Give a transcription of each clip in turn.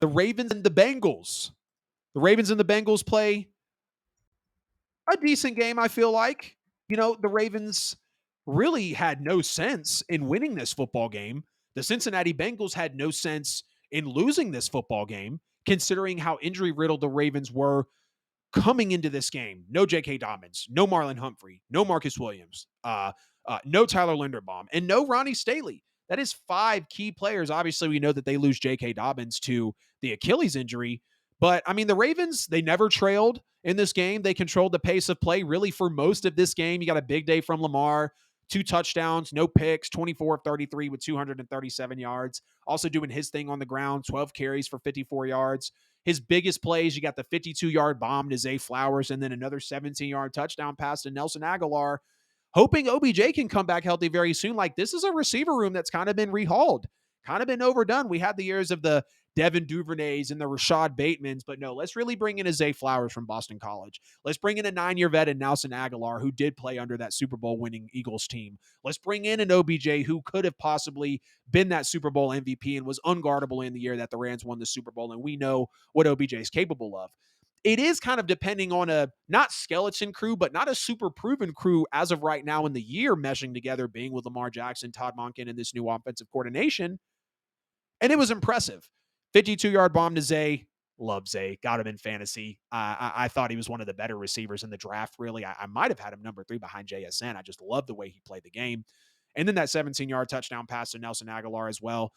The Ravens and the Bengals. The Ravens and the Bengals play a decent game, I feel like. The Ravens really had no sense in winning this football game. The Cincinnati Bengals had no sense in losing this football game, considering how injury riddled the Ravens were coming into this game. No J.K. Dobbins, no Marlon Humphrey, no Marcus Williams, no Tyler Linderbaum, and no Ronnie Staley. That is 5 key players. Obviously, we know that they lose J.K. Dobbins to the Achilles injury. But, I mean, the Ravens, they never trailed in this game. They controlled the pace of play really for most of this game. You got a big day from Lamar, 2 touchdowns, no picks, 24 of 33 with 237 yards. Also doing his thing on the ground, 12 carries for 54 yards. His biggest plays, you got the 52-yard bomb to Zay Flowers and then another 17-yard touchdown pass to Nelson Aguilar, hoping OBJ can come back healthy very soon. Like, this is a receiver room that's kind of been rehauled, kind of been overdone. We had the years of the Devin Duvernays and the Rashad Batemans, but no, let's really bring in a Zay Flowers from Boston College. Let's bring in a 9-year vet in Nelson Aguilar, who did play under that Super Bowl winning Eagles team. Let's bring in an OBJ who could have possibly been that Super Bowl MVP and was unguardable in the year that the Rams won the Super Bowl, and we know what OBJ is capable of. It is kind of depending on a not skeleton crew, but not a super proven crew as of right now in the year meshing together, being with Lamar Jackson, Todd Monken, and this new offensive coordination. And it was impressive. 52-yard bomb to Zay. Love Zay. Got him in fantasy. I thought he was one of the better receivers in the draft, really. I might have had him number 3 behind JSN. I just love the way he played the game. And then that 17-yard touchdown pass to Nelson Aguilar as well.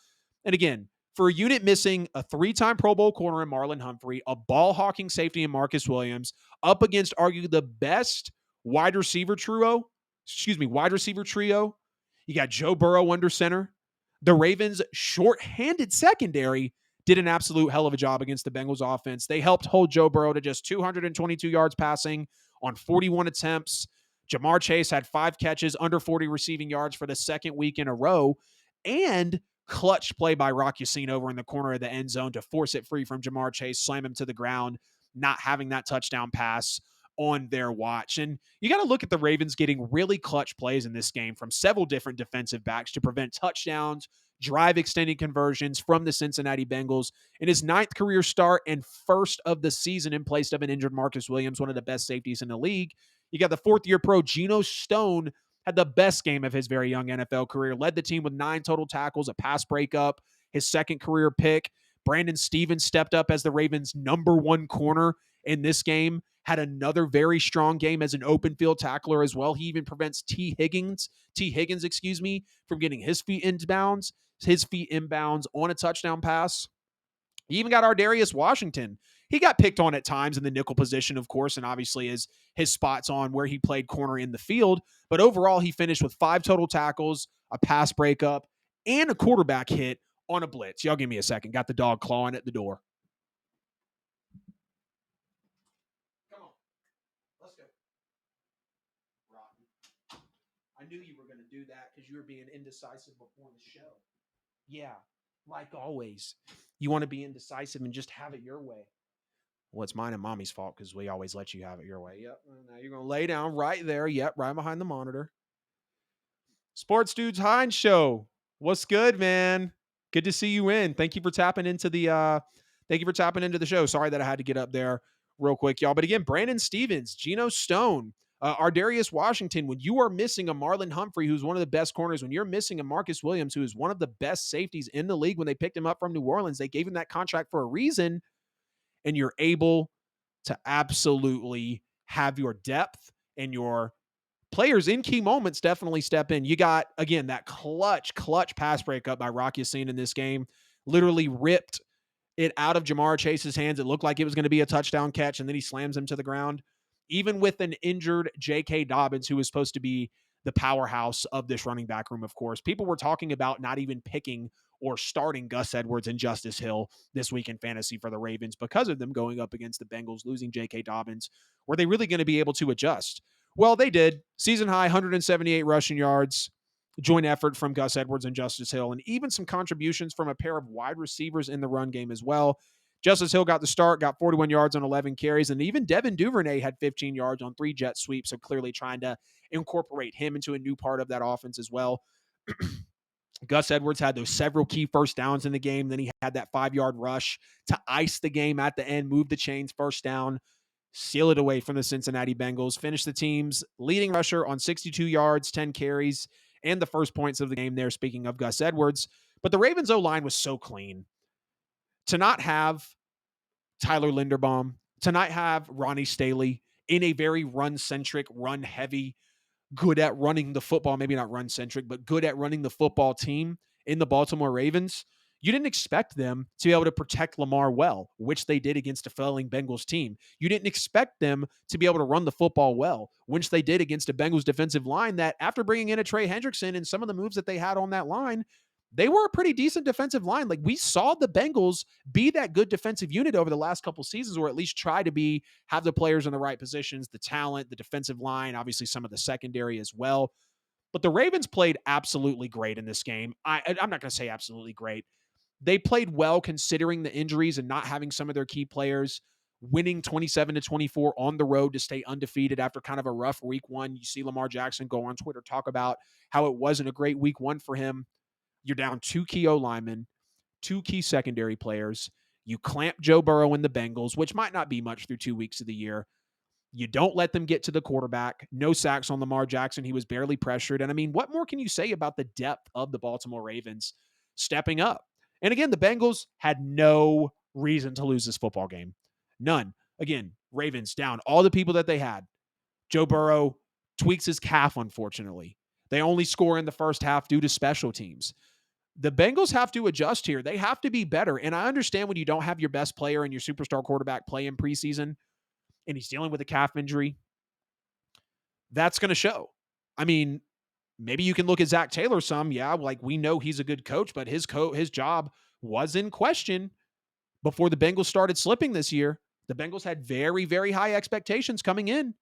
And again, for a unit missing a 3-time Pro Bowl corner in Marlon Humphrey, a ball-hawking safety in Marcus Williams, up against arguably the best wide receiver trio. You got Joe Burrow under center. The Ravens' short-handed secondary did an absolute hell of a job against the Bengals offense. They helped hold Joe Burrow to just 222 yards passing on 41 attempts. Jamar Chase had 5 catches, under 40 receiving yards for the second week in a row. And clutch play by Rock Ya-Sin over in the corner of the end zone to force it free from Jamar Chase, slam him to the ground, not having that touchdown pass on their watch. And you got to look at the Ravens getting really clutch plays in this game from several different defensive backs to prevent touchdowns, drive extending conversions from the Cincinnati Bengals. In his 9th career start and first of the season in place of an injured Marcus Williams, one of the best safeties in the league. You got the 4th-year pro Geno Stone, had the best game of his very young NFL career, led the team with 9 total tackles, a pass breakup, his 2nd career pick. Brandon Stevens stepped up as the Ravens' number 1 corner in this game, had another very strong game as an open field tackler as well. He even prevents T. Higgins, from getting his feet inbounds on a touchdown pass. You even got Ardarius Washington. He got picked on at times in the nickel position, of course, and obviously his spots on where he played corner in the field. But overall, he finished with 5 total tackles, a pass breakup, and a quarterback hit on a blitz. Y'all give me a second. Got the dog clawing at the door. Come on. Let's go. Rotten. I knew you were going to do that because you were being indecisive before the show. Yeah, like always. You want to be indecisive and just have it your way. Well, it's mine and mommy's fault because we always let you have it your way. Yep. Now you're going to lay down right there. Yep. Right behind the monitor. Sports Dudes Hines Show. What's good, man? Good to see you in. Thank you for tapping into the show. Sorry that I had to get up there real quick, y'all. But again, Brandon Stevens, Geno Stone, Ardarius Washington, when you are missing a Marlon Humphrey, who's one of the best corners, when you're missing a Marcus Williams, who is one of the best safeties in the league, when they picked him up from New Orleans, they gave him that contract for a reason. And you're able to absolutely have your depth and your players in key moments definitely step in. You got, again, that clutch pass breakup by Rock Ya-Sin in this game. Literally ripped it out of Jamar Chase's hands. It looked like it was going to be a touchdown catch, and then he slams him to the ground. Even with an injured J.K. Dobbins, who was supposed to be the powerhouse of this running back room, of course, people were talking about not even picking or starting Gus Edwards and Justice Hill this week in fantasy for the Ravens because of them going up against the Bengals, losing J.K. Dobbins. Were they really going to be able to adjust? Well, they did. Season high, 178 rushing yards, joint effort from Gus Edwards and Justice Hill, and even some contributions from a pair of wide receivers in the run game as well. Justice Hill got the start, got 41 yards on 11 carries, and even Devin Duvernay had 15 yards on 3 jet sweeps, so clearly trying to incorporate him into a new part of that offense as well. Gus Edwards had those several key first downs in the game. Then he had that 5-yard rush to ice the game at the end, move the chains, first down, seal it away from the Cincinnati Bengals, finish the team's leading rusher on 62 yards, 10 carries, and the first points of the game there, speaking of Gus Edwards. But the Ravens O-line was so clean. To not have Tyler Linderbaum, to not have Ronnie Staley in a very run-centric, run-heavy, good at running the football, maybe not run centric, but good at running the football team in the Baltimore Ravens, you didn't expect them to be able to protect Lamar well, which they did against a failing Bengals team. You didn't expect them to be able to run the football well, which they did against a Bengals defensive line that, after bringing in a Trey Hendrickson and some of the moves that they had on that line, they were a pretty decent defensive line. Like, we saw the Bengals be that good defensive unit over the last couple seasons, or at least try to be, have the players in the right positions, the talent, the defensive line, obviously some of the secondary as well. But the Ravens played absolutely great in this game. I'm not going to say absolutely great. They played well considering the injuries and not having some of their key players, winning 27-24 on the road to stay undefeated after kind of a rough week one. You see Lamar Jackson go on Twitter, talk about how it wasn't a great week one for him. You're down 2 key O linemen, 2 key secondary players. You clamp Joe Burrow and the Bengals, which might not be much through 2 weeks of the year. You don't let them get to the quarterback. No sacks on Lamar Jackson. He was barely pressured. And I mean, what more can you say about the depth of the Baltimore Ravens stepping up? And again, the Bengals had no reason to lose this football game. None. Again, Ravens down all the people that they had. Joe Burrow tweaks his calf, unfortunately. They only score in the first half due to special teams. The Bengals have to adjust here. They have to be better. And I understand when you don't have your best player and your superstar quarterback play in preseason and he's dealing with a calf injury, that's going to show. I mean, maybe you can look at Zach Taylor some. Yeah, like, we know he's a good coach, but his job was in question before the Bengals started slipping this year. The Bengals had very, very high expectations coming in.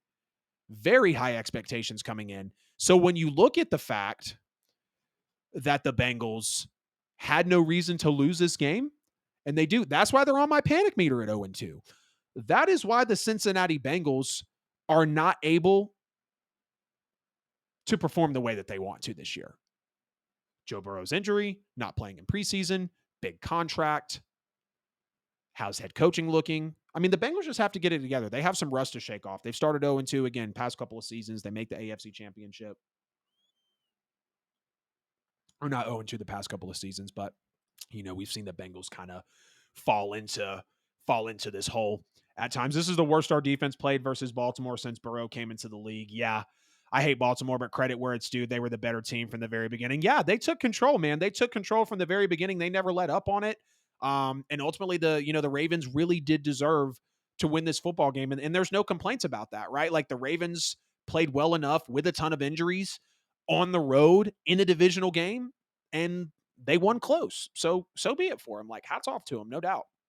Very high expectations coming in. So when you look at the fact that the Bengals had no reason to lose this game, and they do, that's why they're on my panic meter at 0-2. That is why the Cincinnati Bengals are not able to perform the way that they want to this year. Joe Burrow's injury, not playing in preseason, big contract. How's head coaching looking? I mean, the Bengals just have to get it together. They have some rust to shake off. They've started 0-2 again, past couple of seasons. They make the AFC Championship. Or not 0-2 the past couple of seasons, but we've seen the Bengals kind of fall into this hole at times. This is the worst our defense played versus Baltimore since Burrow came into the league. Yeah, I hate Baltimore, but credit where it's due. They were the better team from the very beginning. Yeah, they took control, man. They took control from the very beginning. They never let up on it. And ultimately, the Ravens really did deserve to win this football game. And there's no complaints about that, right? Like, the Ravens played well enough with a ton of injuries on the road in a divisional game, and they won close. So be it for them. Like, hats off to them, no doubt.